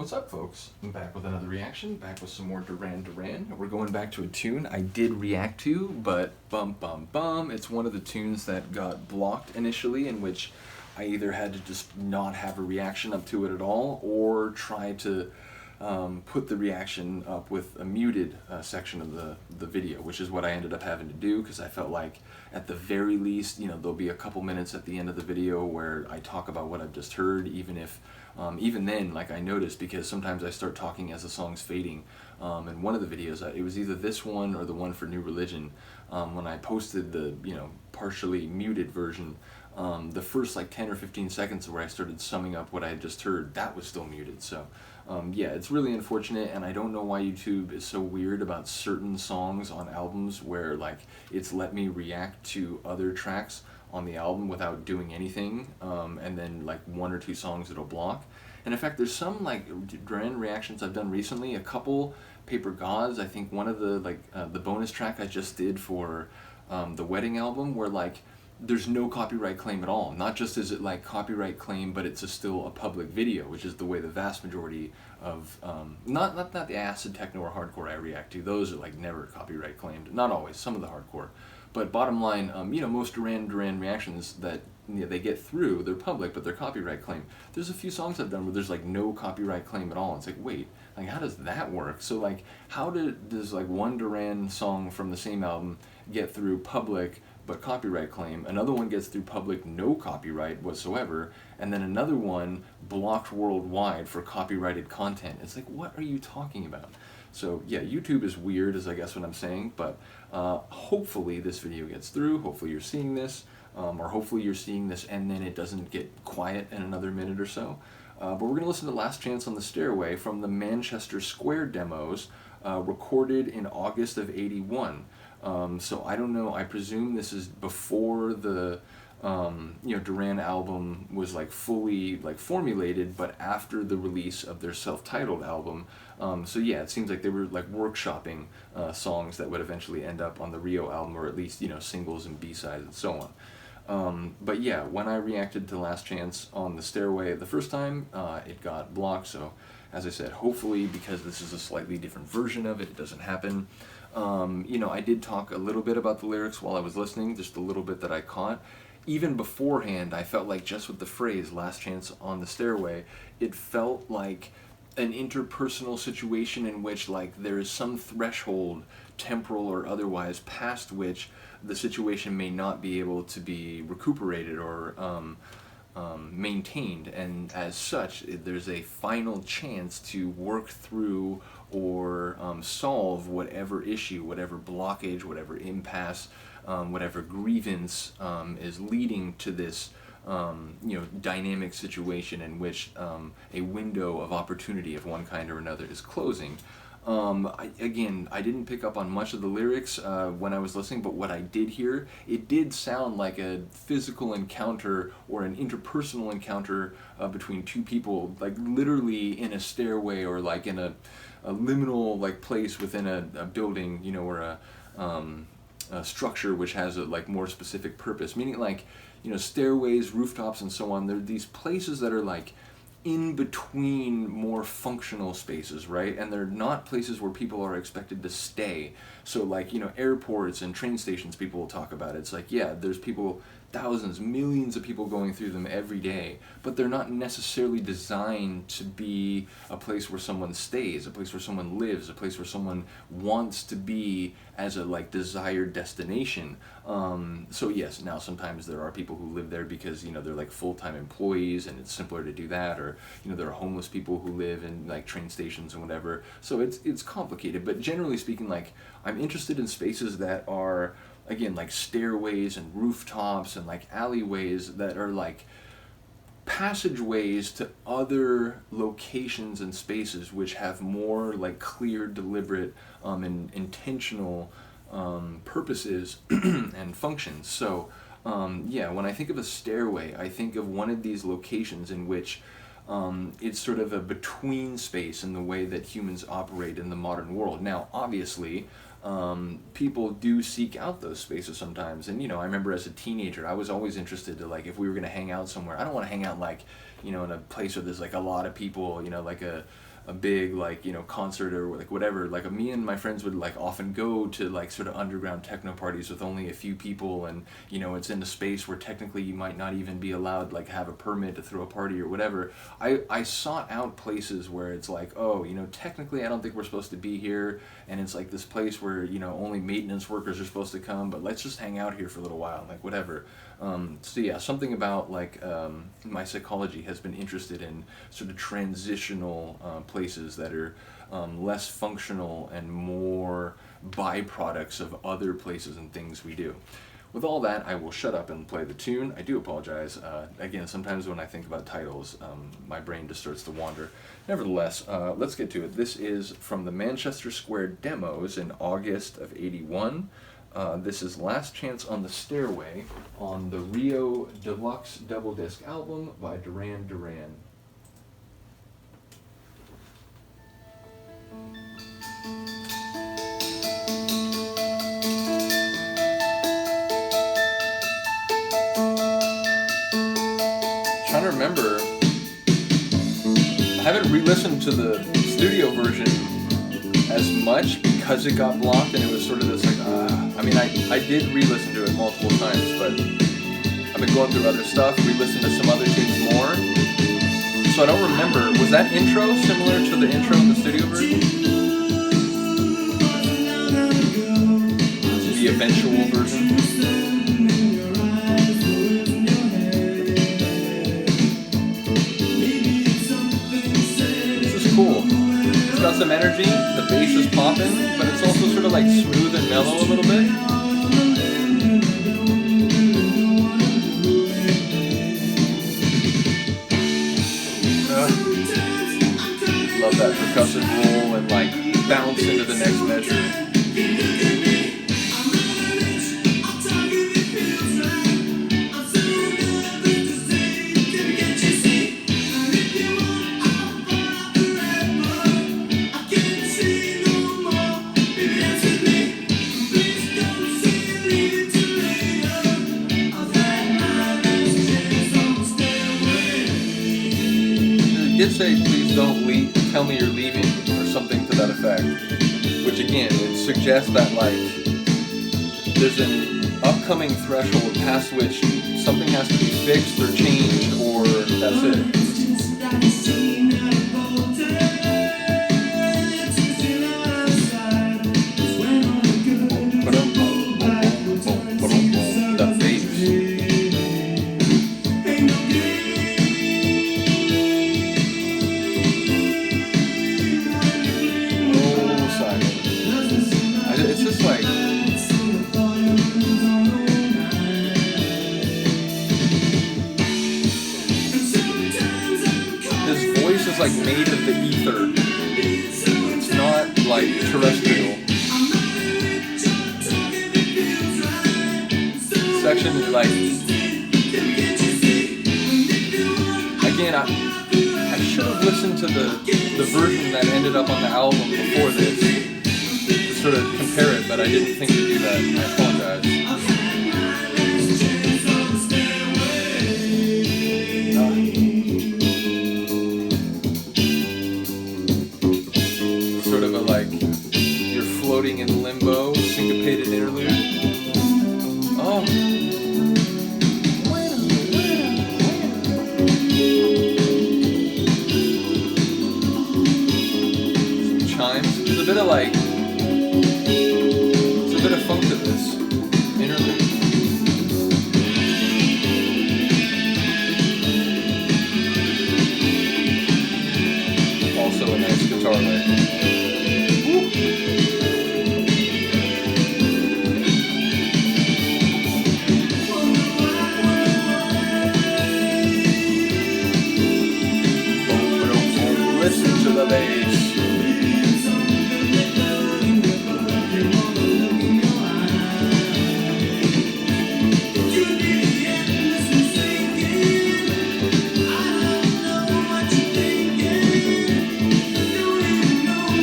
What's up, folks? I'm back with another reaction, back with some more Duran Duran. We're going back to a tune I did react to, but bum bum bum, it's one of the tunes that got blocked initially, in which I either had to just not have a reaction up to it at all, or try to put the reaction up with a muted section of the video, which is what I ended up having to do, because I felt like at the very least, there'll be a couple minutes at the end of the video where I talk about what I've just heard, even if even then, like, I noticed, because sometimes I start talking as the song's fading. In one of the videos, it was either this one or the one for New Religion, when I posted the partially muted version, the first like 10 or 15 seconds where I started summing up what I had just heard, that was still muted. So yeah, it's really unfortunate, and I don't know why YouTube is so weird about certain songs on albums where like it's let me react to other tracks on the album without doing anything, and then like one or two songs it'll block. And in fact, there's some like Duran reactions I've done recently, a couple Paper Gods, I think one of the the bonus track I just did for the wedding album, where like there's no copyright claim at all. Not just is it like copyright claim, but it's still a public video, which is the way the vast majority of not the acid techno or hardcore I react to. Those are like never copyright claimed. Not always. Some of the hardcore. But bottom line, most Duran Duran reactions that they get through, they're public, but they're copyright claim. There's a few songs I've done where there's like no copyright claim at all. It's like, wait, like how does that work? So like, how does like one Duran song from the same album get through public but copyright claim, another one gets through public, no copyright whatsoever, and then another one blocked worldwide for copyrighted content? It's like, what are you talking about? So yeah, YouTube is weird, is I guess what I'm saying, but hopefully this video gets through, hopefully you're seeing this, or hopefully you're seeing this and then it doesn't get quiet in another minute or so. But we're going to listen to Last Chance on the Stairway from the Manchester Square demos, recorded in August of '81. So I don't know, I presume this is before the Duran album was like fully like formulated, but after the release of their self-titled album. So yeah, it seems like they were like workshopping songs that would eventually end up on the Rio album, or at least singles and B-sides and so on. But yeah, when I reacted to Last Chance on the Stairway the first time, it got blocked. So as I said, hopefully, because this is a slightly different version of it, it doesn't happen. I did talk a little bit about the lyrics while I was listening, just a little bit that I caught. Even beforehand, I felt like just with the phrase "Last Chance on the Stairway," it felt like an interpersonal situation in which like there is some threshold, temporal or otherwise, past which the situation may not be able to be recuperated or maintained, and as such there's a final chance to work through or solve whatever issue, whatever blockage, whatever impasse, whatever grievance is leading to this dynamic situation in which a window of opportunity of one kind or another is closing. I didn't pick up on much of the lyrics when I was listening, but what I did hear, it did sound like a physical encounter or an interpersonal encounter between two people, like literally in a stairway, or like in a liminal like place within a building, or a structure which has a like more specific purpose, meaning like stairways, rooftops, and so on. They're these places that are like in between more functional spaces, right? And they're not places where people are expected to stay. So like, airports and train stations, people will talk about it. It's like, yeah, there's people, thousands, millions of people going through them every day, but they're not necessarily designed to be a place where someone stays, a place where someone lives, a place where someone wants to be as a like desired destination. So yes, now sometimes there are people who live there because they're like full-time employees and it's simpler to do that, or there are homeless people who live in like train stations and whatever. So it's complicated, but generally speaking, like, I'm interested in spaces that are, again, like stairways and rooftops and like alleyways that are like passageways to other locations and spaces which have more like clear, deliberate, and intentional purposes and functions. So yeah, when I think of a stairway, I think of one of these locations in which it's sort of a between space in the way that humans operate in the modern world. Now, obviously, people do seek out those spaces sometimes, and I remember as a teenager I was always interested to, like, if we were going to hang out somewhere, I don't want to hang out like you know, in a place where there's like a lot of people, you know, like a big like, you know, concert or like whatever, like me and my friends would like often go to like sort of underground techno parties with only a few people, and you know, it's in a space where technically you might not even be allowed like have a permit to throw a party or whatever. I sought out places where it's like, oh, you know, technically I don't think we're supposed to be here, and it's like this place where, you know, only maintenance workers are supposed to come, but let's just hang out here for a little while, like whatever. So yeah, something about like my psychology has been interested in sort of transitional places that are less functional and more byproducts of other places and things we do. With all that, I will shut up and play the tune. I do apologize. Again, sometimes when I think about titles, my brain just starts to wander. Nevertheless, let's get to it. This is from the Manchester Square demos in August of '81. This is Last Chance on the Stairway on the Rio Deluxe Double Disc album by Duran Duran. Trying to remember, I haven't re-listened to the studio version as much because it got blocked, and it was sort of this like, I mean, I did re-listen to it multiple times, but I've been going through other stuff, re-listened to some other tunes more, so I don't remember. Was that intro similar to the intro in the studio version? The eventual version? This is cool. It's got some energy, the bass is popping, but it's also sort of like smooth and mellow a little bit. Love that percussive roll and like bounce into the next measure. Did say please don't leave, tell me you're leaving, or something to that effect, which again, it suggests that like there's an upcoming threshold past which something has to be fixed or changed, or that's it. The bass. It's just like his voice is like made of the ether. It's not like terrestrial. Section is like, again, I should have listened to the version that ended up on the album before this to sort of compare it, but I didn't think to do that. I apologize. Sort of a like, you're floating in limbo, syncopated interlude. Oh. Some chimes. There's a bit of like, there's a bit of funk to this interlude. Also a nice guitar lick. Listen to the bass.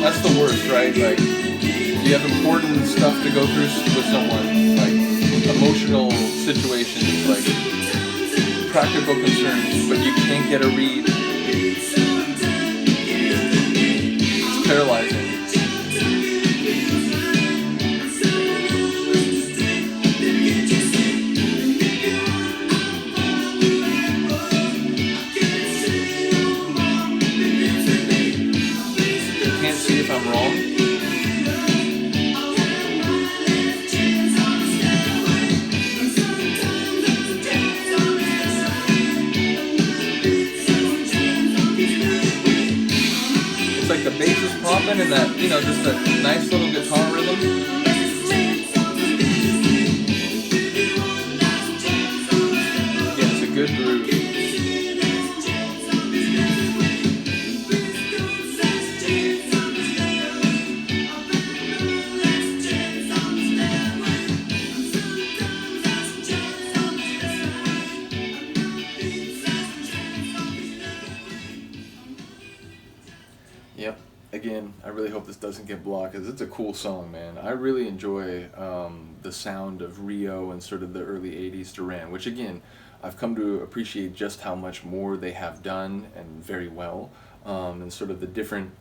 That's the worst, right? Like, you have important stuff to go through with someone, like emotional situations, like practical concerns, but you can't get a read. It's paralyzing. Can't see if I'm wrong. It's like the bass is popping and that, you know, just a nice little guitar rhythm. Yeah, it's a good groove. Yep. Again, I really hope this doesn't get blocked because it's a cool song, man. I really enjoy the sound of Rio and sort of the early 80s Duran, which again, I've come to appreciate just how much more they have done and very well, and sort of the different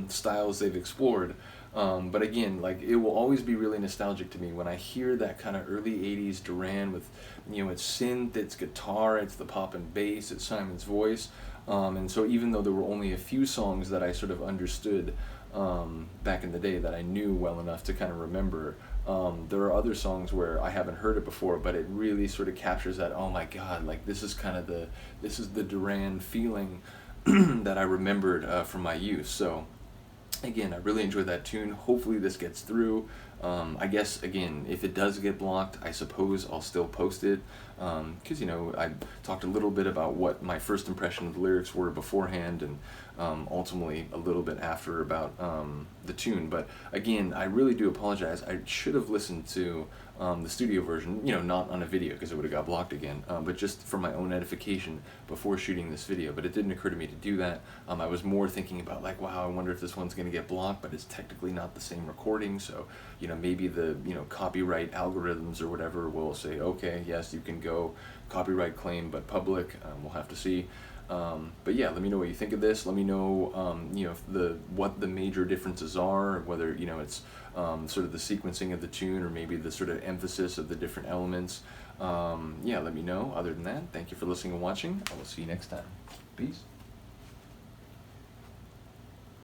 styles they've explored. But again, like it will always be really nostalgic to me when I hear that kind of early 80s Duran with, you know, it's synth, it's guitar, it's the pop and bass, it's Simon's voice. And so even though there were only a few songs that I sort of understood back in the day that I knew well enough to kind of remember, there are other songs where I haven't heard it before, but it really sort of captures that, oh my god, like this is the Duran feeling that I remembered from my youth. So again, I really enjoyed that tune. Hopefully this gets through. I guess, again, if it does get blocked, I suppose I'll still post it. Because, you know, I talked a little bit about what my first impression of the lyrics were beforehand and ultimately a little bit after about the tune. But again, I really do apologize. I should have listened to the studio version, you know, not on a video because it would have got blocked again, but just for my own edification before shooting this video. But it didn't occur to me to do that. I was more thinking about like, wow, I wonder if this one's going to get blocked, but it's technically not the same recording. So, you know, maybe the, you know, copyright algorithms or whatever will say, okay, yes, you can go copyright claim, but public, we'll have to see. But yeah, let me know what you think of this. Let me know, you know, what the major differences are, whether, you know, it's sort of the sequencing of the tune or maybe the sort of emphasis of the different elements. Yeah, let me know. Other than that, thank you for listening and watching. I will see you next time. Peace.